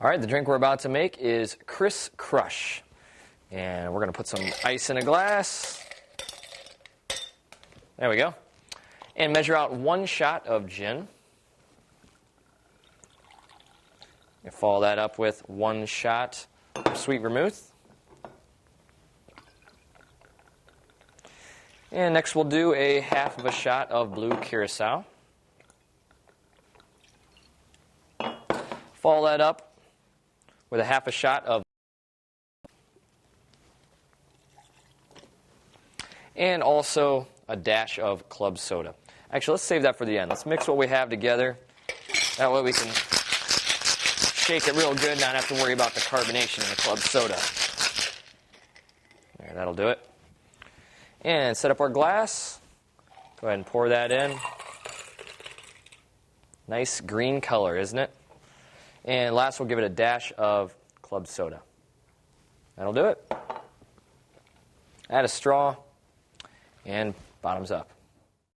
All right, the drink we're about to make is Chris Crush. And we're going to put some ice in a glass. There we go. And measure out 1 shot of gin. And follow that up with 1 shot of sweet vermouth. And next we'll do a half of a shot of blue curacao. Follow that up with a half a shot of, and also a dash of club soda. Actually, let's save that for the end. Let's mix what we have together. That way we can shake it real good and not have to worry about the carbonation in the club soda. There, that'll do it. And set up our glass. Go ahead and pour that in. Nice green color, isn't it? And last, we'll give it a dash of club soda. That'll do it. Add a straw, and bottoms up.